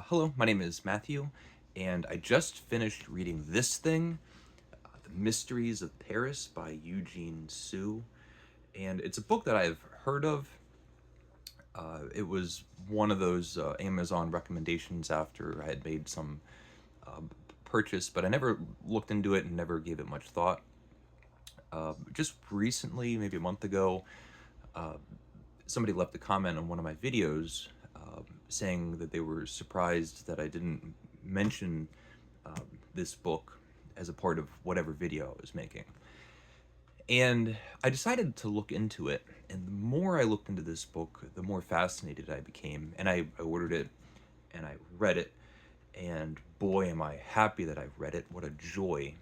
Hello, my name is Matthew, and I just finished reading this thing, The Mysteries of Paris by Eugene Sue. And it's a book that I've heard of. It was one of those Amazon recommendations after I had made some purchase, but I never looked into it and never gave it much thought. Just recently, maybe a month ago, somebody left a comment on one of my videos saying that they were surprised that I didn't mention this book as a part of whatever video I was making. And I decided to look into it, and the more I looked into this book, the more fascinated I became. And I ordered it, and I read it, and boy, am I happy that I read it. What a joy.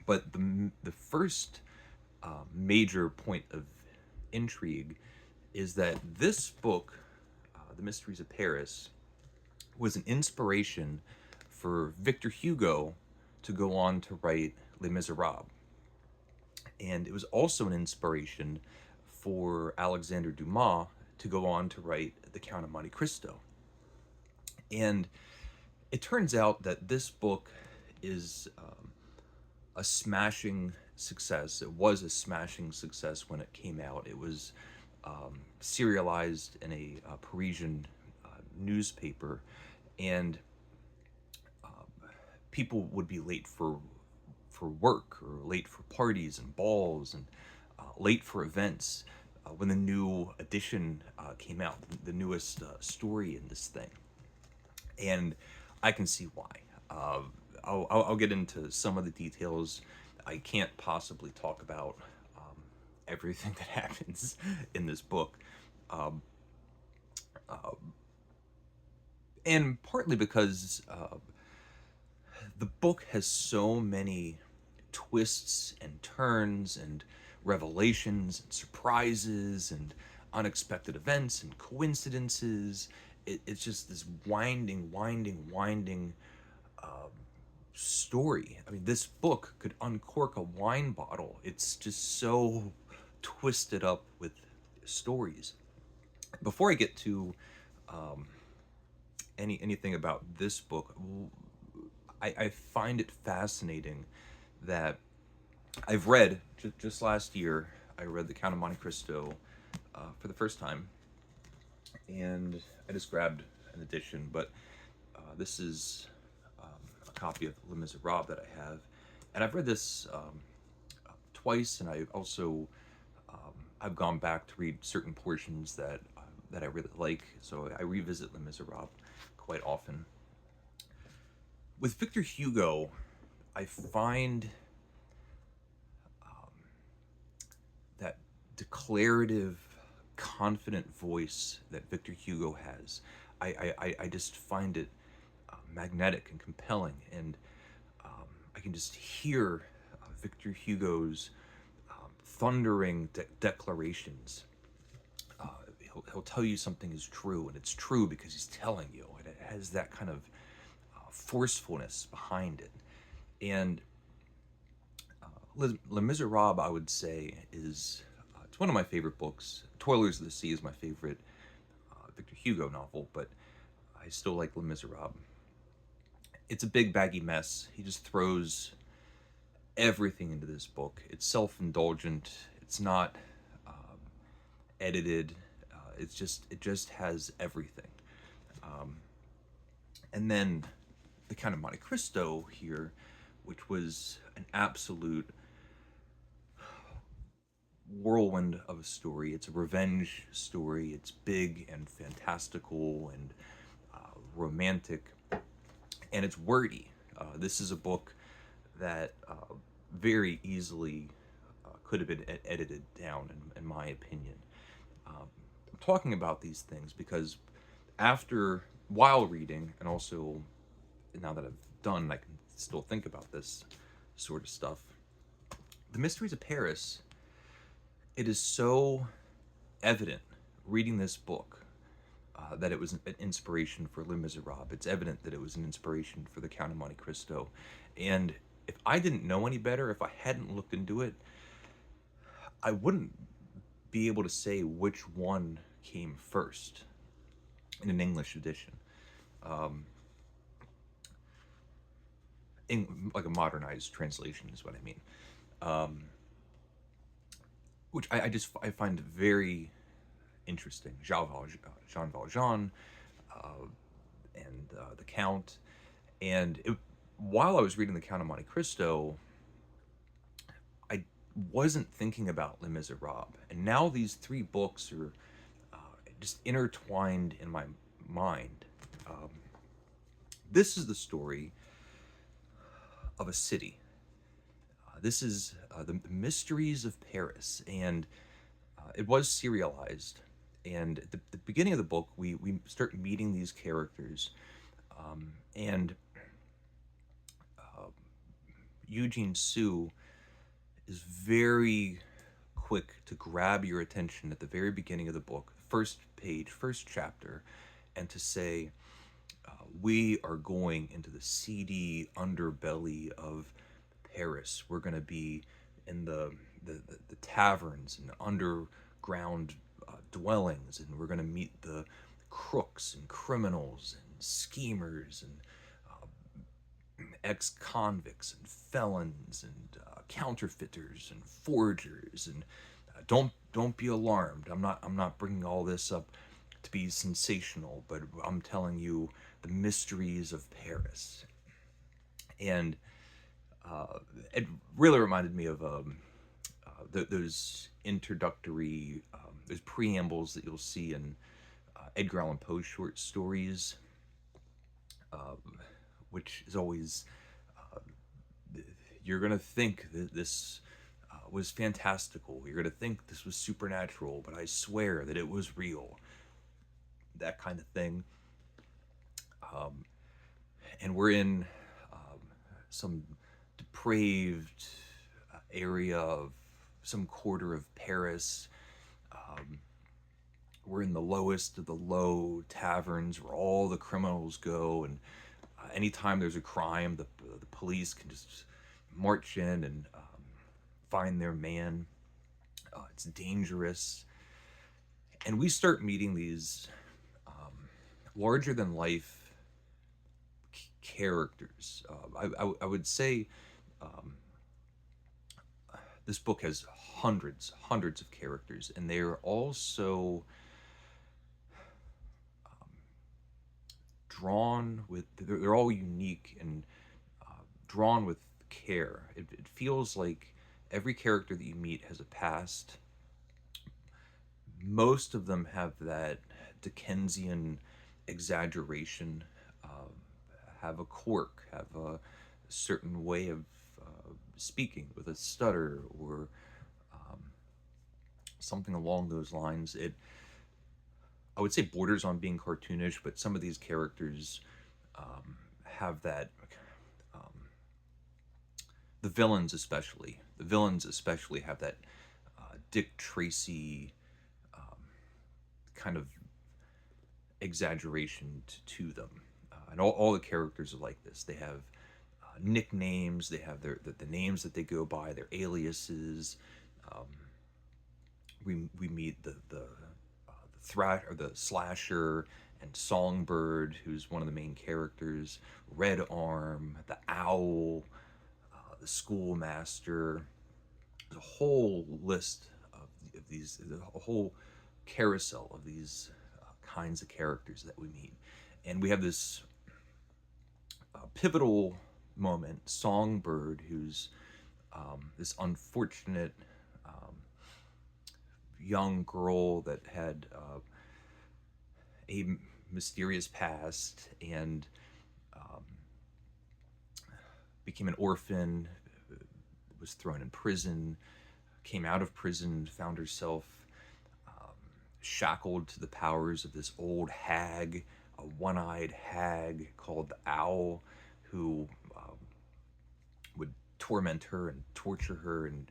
But the first major point of intrigue is that this book, The Mysteries of Paris, was an inspiration for Victor Hugo to go on to write Les Miserables. And it was also an inspiration for Alexander Dumas to go on to write The Count of Monte Cristo. And it turns out that this book is a smashing success. It was a smashing success when it came out. It was serialized in a Parisian newspaper, and people would be late for work or late for parties and balls and late for events when the new edition came out, the newest story in this thing. And I can see why. I'll get into some of the details. I can't possibly talk about everything that happens in this book. Um, uh, and partly because the book has so many twists and turns and revelations and surprises and unexpected events and coincidences. It's just this winding story. I mean, this book could uncork a wine bottle. It's just so twisted up with stories. Before I get to anything about this book, I find it fascinating that I've read just last year. I read The Count of Monte Cristo for the first time, and I just grabbed an edition. But this is a copy of Les Miserables that I have, and I've read this twice, and I also I've gone back to read certain portions that I really like. So I revisit Les Miserables quite often. With Victor Hugo, I find that declarative, confident voice that Victor Hugo has. I just find it magnetic and compelling, and I can just hear Victor Hugo's thundering declarations. He'll tell you something is true, and it's true because he's telling you, and it has that kind of forcefulness behind it. And Les Miserables, I would say, is it's one of my favorite books. Toilers of the Sea is my favorite Victor Hugo novel, but I still like Les Miserables. It's a big baggy mess. He just throws everything into this book. It's self-indulgent. It's not edited. It just has everything. And then The Count of Monte Cristo here, which was an absolute whirlwind of a story. It's a revenge story. It's big and fantastical and romantic, and it's wordy. This is a book that very easily could have been edited down, in my opinion. I'm talking about these things because while reading, and also now that I've done, I can still think about this sort of stuff. The Mysteries of Paris, it is so evident reading this book that it was an inspiration for Les Miserables. It's evident that it was an inspiration for The Count of Monte Cristo. And if I didn't know any better, if I hadn't looked into it, I wouldn't be able to say which one came first in an English edition. um, in like a modernized translation is what I mean, um, which I find very interesting. Jean Valjean, and the Count, and while I was reading the Count of Monte Cristo, I wasn't thinking about Les Miserables, and now these three books are just intertwined in my mind. Um, this is the story of a city. This is the Mysteries of Paris, and it was serialized. And at the beginning of the book, we start meeting these characters, and Eugene Sue is very quick to grab your attention at the very beginning of the book, first page, first chapter, and to say, we are going into the seedy underbelly of Paris. We're going to be in the taverns and underground dwellings, and we're going to meet the crooks and criminals and schemers and ex-convicts and felons and counterfeiters and forgers. And don't be alarmed. I'm not bringing all this up to be sensational, but I'm telling you the mysteries of Paris. And it really reminded me of those introductory, those preambles that you'll see in Edgar Allan Poe short stories, which is always, you're gonna think that this was fantastical. You're gonna think this was supernatural, but I swear that it was real. That kind of thing. And we're in some depraved area of some quarter of Paris. We're in the lowest of the low taverns where all the criminals go, and anytime there's a crime, the police can just march in and find their man. It's dangerous, and we start meeting these larger than life characters. I would say this book has hundreds of characters, and they are all so drawn with. They're all unique and drawn with care. It feels like every character that you meet has a past. Most of them have that Dickensian exaggeration, have a quirk, have a certain way of speaking with a stutter or something along those lines. I would say borders on being cartoonish, but some of these characters have that. The villains especially have that Dick Tracy kind of exaggeration to them. And all the characters are like this. They have nicknames. They have the names that they go by, their aliases. We meet the thrash or the slasher and Songbird, who's one of the main characters. Red Arm, the Owl, the Schoolmaster. There's a whole list of these, a whole carousel of these kinds of characters that we meet. And we have this pivotal moment, Songbird, who's this unfortunate young girl that had a mysterious past and became an orphan, was thrown in prison, came out of prison, found herself shackled to the powers of this old hag, a one-eyed hag called the Owl, who would torment her and torture her, and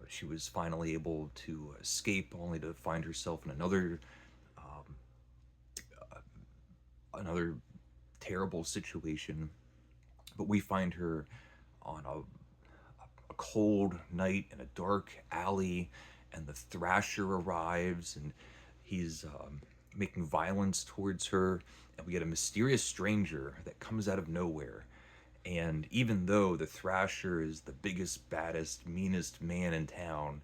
she was finally able to escape, only to find herself in another terrible situation. But we find her on a cold night in a dark alley, and the Thrasher arrives, and he's making violence towards her, and we get a mysterious stranger that comes out of nowhere. And even though the Thrasher is the biggest, baddest, meanest man in town,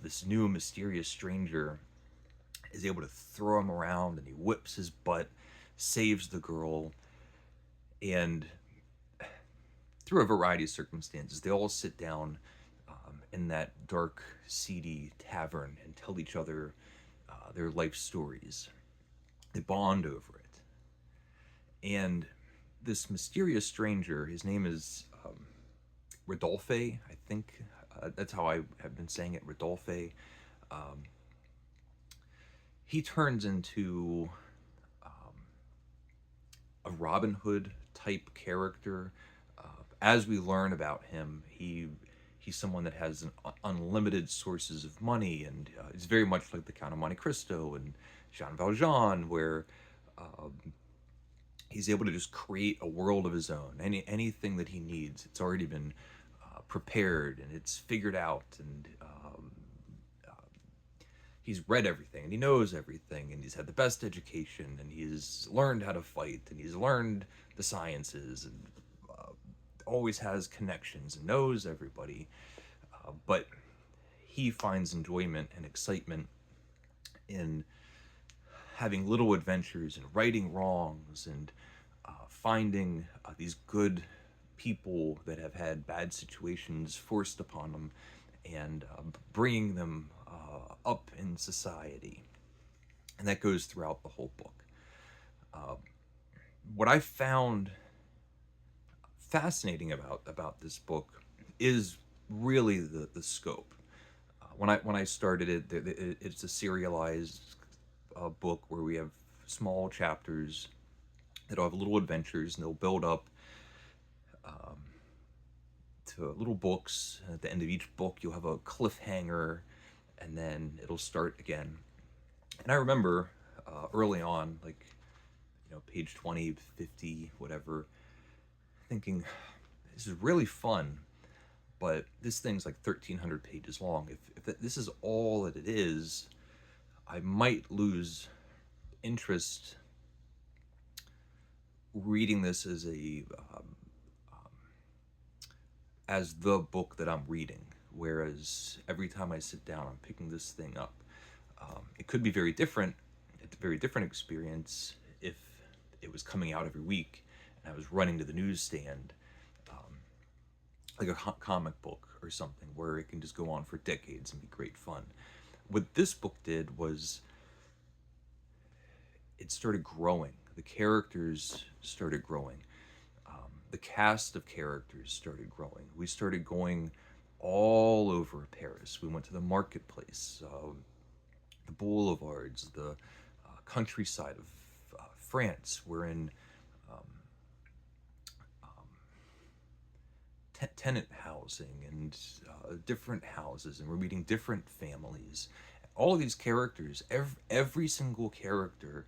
this new mysterious stranger is able to throw him around, and he whips his butt, saves the girl, and through a variety of circumstances, they all sit down in that dark, seedy tavern and tell each other their life stories. They bond over it. And this mysterious stranger, his name is Rodolphe, I think. That's how I have been saying it, Rodolphe. Um, he turns into a Robin Hood type character. As we learn about him, he's someone that has unlimited sources of money, and he's very much like the Count of Monte Cristo and Jean Valjean, where he's able to just create a world of his own. Anything that he needs, it's already been prepared and it's figured out, and he's read everything and he knows everything, and he's had the best education, and he's learned how to fight, and he's learned the sciences, and always has connections and knows everybody. But he finds enjoyment and excitement in having little adventures and righting wrongs, and finding these good people that have had bad situations forced upon them, and bringing them up in society. And that goes throughout the whole book. What I found fascinating about this book is really the scope. When I started it's a serialized book where we have small chapters that'll have little adventures, and they'll build up to little books. At the end of each book, you'll have a cliffhanger, and then it'll start again. And I remember early on, like, page 20, 50, whatever, thinking, this is really fun, but this thing's like 1,300 pages long. If this is all that it is, I might lose interest reading this as the book that I'm reading. Whereas every time I sit down, I'm picking this thing up. It could be very different. It's a very different experience if it was coming out every week and I was running to the newsstand, like a comic book or something, where it can just go on for decades and be great fun. What this book did was it started growing. The characters started growing. The cast of characters started growing. We started going all over Paris. We went to the marketplace, the boulevards, the countryside of France. We're in tenant housing and different houses, and we're meeting different families. All of these characters, every single character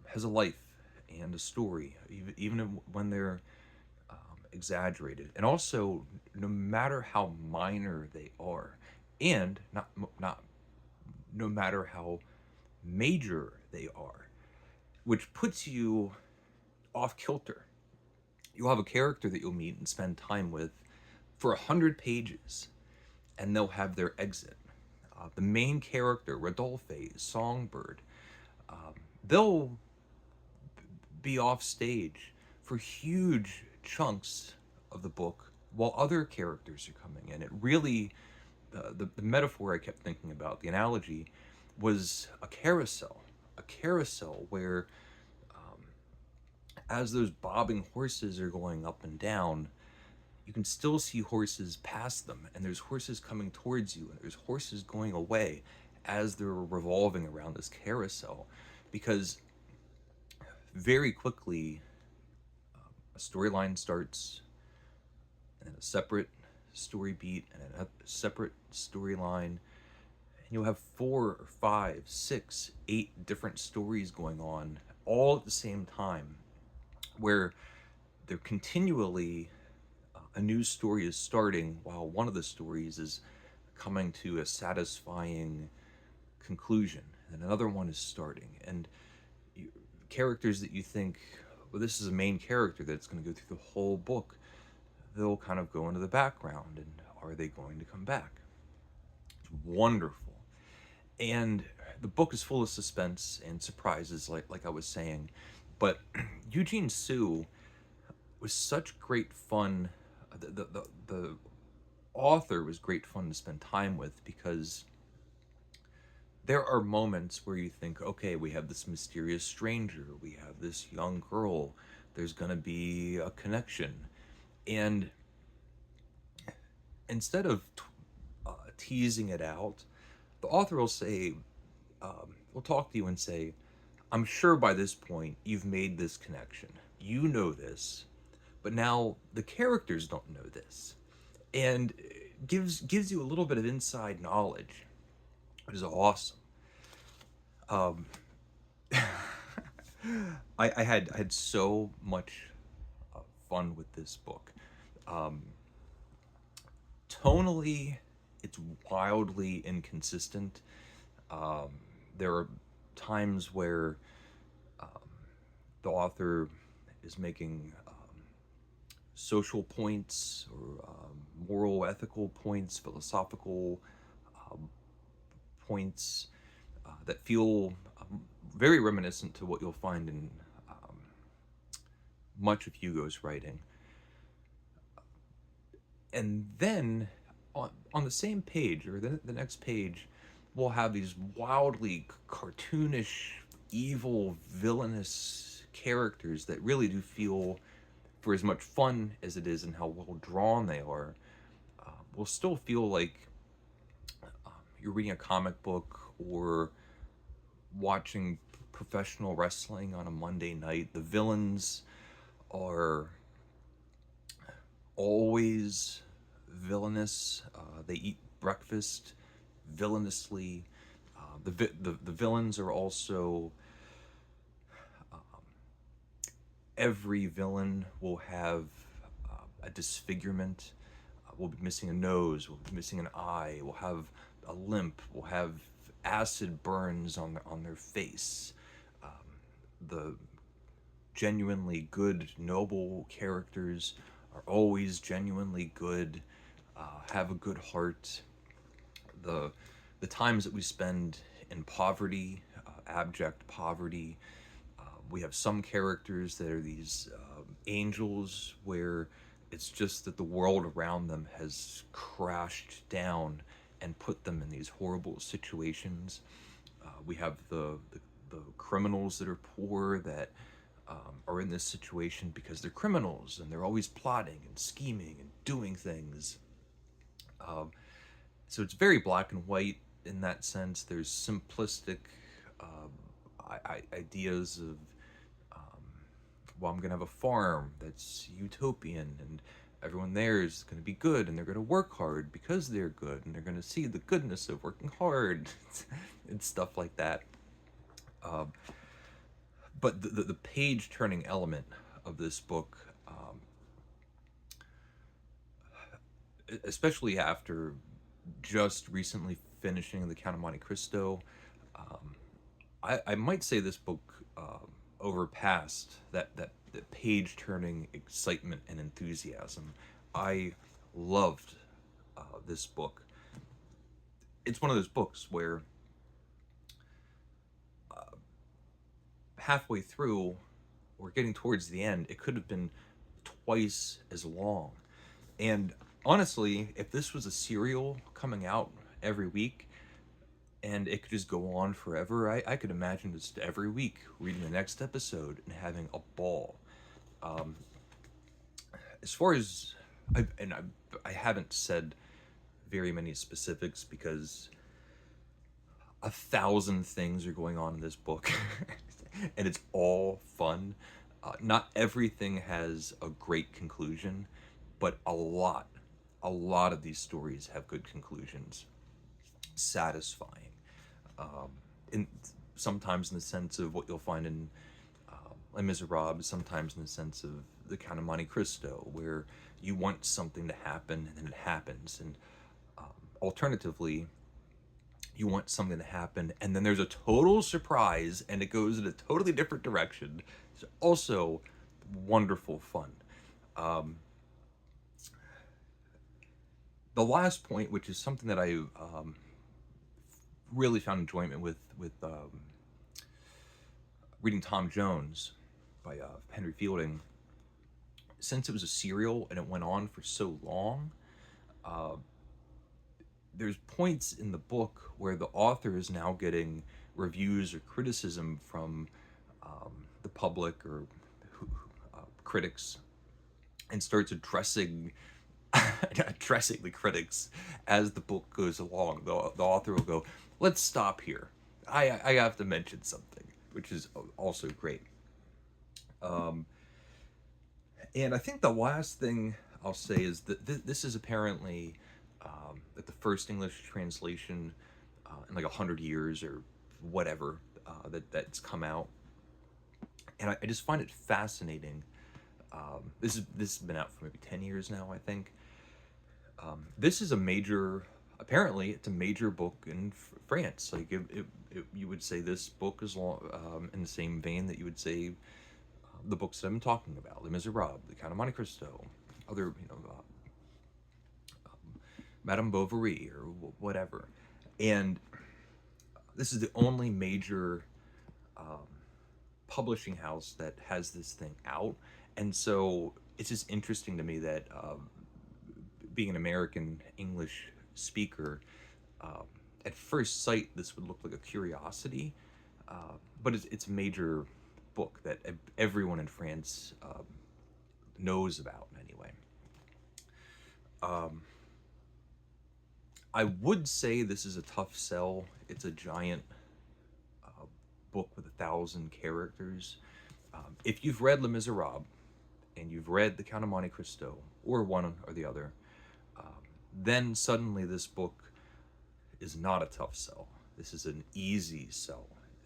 has a life and a story, even when they're exaggerated. And also, no matter how minor they are, and not no matter how major they are, which puts you off kilter. You'll have a character that you'll meet and spend time with for 100 pages, and they'll have their exit. The main character, Rodolphe, Songbird, they'll be off stage for huge chunks of the book while other characters are coming in. It really, the metaphor I kept thinking about, the analogy, was a carousel where as those bobbing horses are going up and down, you can still see horses pass them, and there's horses coming towards you, and there's horses going away as they're revolving around this carousel. Because very quickly, a storyline starts, and a separate story beat, and a separate storyline, and you'll have 4 or 5, 6, 8 different stories going on all at the same time, where they're continually a new story is starting while one of the stories is coming to a satisfying conclusion. and another one is starting, and you, characters that you think, well, this is a main character that's going to go through the whole book, they'll kind of go into the background, and are they going to come back? It's wonderful. And the book is full of suspense and surprises, like I was saying. But Eugene Sue was such great fun. The author was great fun to spend time with, because there are moments where you think, okay, we have this mysterious stranger, we have this young girl, there's going to be a connection. And instead of teasing it out, the author will say, will talk to you and say, I'm sure by this point you've made this connection. You know this, but now the characters don't know this. And gives you a little bit of inside knowledge, which is awesome. Um, I had so much fun with this book. Um, Tonally, it's wildly inconsistent. Um, there are times where the author is making social points, or moral, ethical points, philosophical points that feel very reminiscent to what you'll find in much of Hugo's writing. And then on the same page, or the next page, we'll have these wildly cartoonish, evil, villainous characters that really do feel, for as much fun as it is and how well drawn they are, will still feel like you're reading a comic book or watching professional wrestling on a Monday night. The villains are always villainous. They eat breakfast villainously. The villains are also, every villain will have a disfigurement. We'll be missing a nose. We'll be missing an eye. We'll have a limp. We'll have acid burns on their face. The genuinely good, noble characters are always genuinely good, have a good heart. The times that we spend in poverty, abject poverty, we have some characters that are these angels, where it's just that the world around them has crashed down and put them in these horrible situations. We have the criminals that are poor, that are in this situation because they're criminals, and they're always plotting and scheming and doing things. Um, so it's very black and white in that sense. There's simplistic ideas of, well, I'm going to have a farm that's utopian, and everyone there is going to be good, and they're going to work hard because they're good, and they're going to see the goodness of working hard and stuff like that. Um, but the page turning element of this book, especially after just recently finishing The Count of Monte Cristo, I might say this book overpassed that page turning excitement and enthusiasm. I loved this book. It's one of those books where halfway through, or getting towards the end, it could have been twice as long. And honestly, if this was a serial coming out every week and it could just go on forever, I could imagine just every week reading the next episode and having a ball. As far as I haven't said very many specifics, because 1,000 things are going on in this book, and it's all fun. Not everything has a great conclusion, but a lot of these stories have good conclusions, satisfying. In sometimes in the sense of what you'll find in Les Miserables, sometimes in the sense of The Count of Monte Cristo, where you want something to happen and then it happens. And alternatively, you want something to happen, and then there's a total surprise and it goes in a totally different direction. It's also wonderful fun. Um, the last point, which is something that I really found enjoyment with reading Tom Jones by Henry Fielding, since it was a serial and it went on for so long, uh, there's points in the book where the author is now getting reviews or criticism from the public or critics, and starts addressing the critics as the book goes along. The author will go, "Let's stop here. I have to mention something," which is also great. And I think the last thing I'll say is that this is apparently like the first English translation in like 100 years or whatever that's come out, and I just find it fascinating. This has been out for maybe 10 years now, I think. This is a major. Apparently, it's a major book in France. Like you would say this book is in the same vein that you would say the books that I'm talking about: Les Miserables, The Count of Monte Cristo, other Madame Bovary or whatever. And this is the only major publishing house that has this thing out, and so it's just interesting to me that being an American English speaker, at first sight this would look like a curiosity, but it's a major book that everyone in France knows about anyway. I would say this is a tough sell. It's a giant book with 1,000 characters. If you've read Les Miserables and you've read The Count of Monte Cristo, or one or the other, then suddenly this book is not a tough sell. This is an easy sell.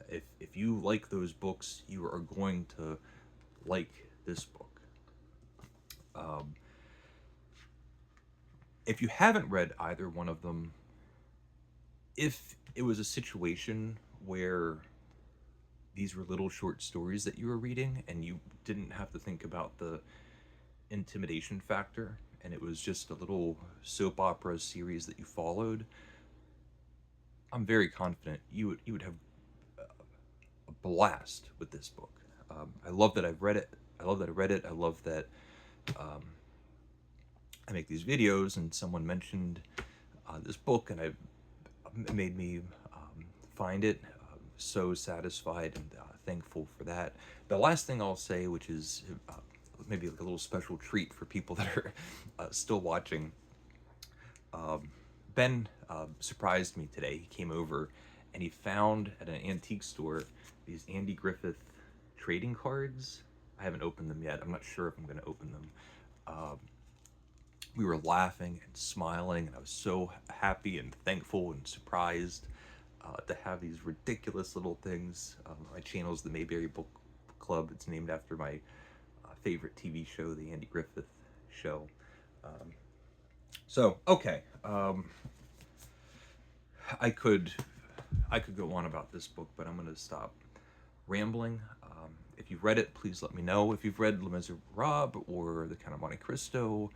If you like those books, you are going to like this book. If you haven't read either one of them, if it was a situation where these were little short stories that you were reading and you didn't have to think about the intimidation factor, and it was just a little soap opera series that you followed, I'm very confident you would have a blast with this book. I love that I've read it. I love that I read it. I love that I make these videos and someone mentioned this book, and it made me find it. So satisfied and thankful for that. The last thing I'll say, which is maybe like a little special treat for people that are still watching, Ben surprised me today. He came over and he found at an antique store these Andy Griffith trading cards. I haven't opened them yet. I'm not sure if I'm going to open them. We were laughing and smiling, and I was so happy and thankful and surprised to have these ridiculous little things. My channel is the Mayberry Book Club. It's named after my favorite TV show, the Andy Griffith Show. So okay, I could go on about this book, but I'm going to stop rambling. If you've read it, please let me know. If you've read Les Miserables or The Count of Monte Cristo,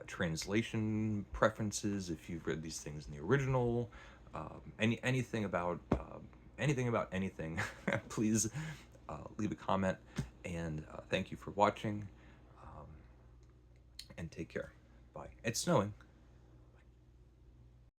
translation preferences, if you've read these things in the original, anything about anything, please leave a comment. And thank you for watching, and take care. Bye. It's snowing.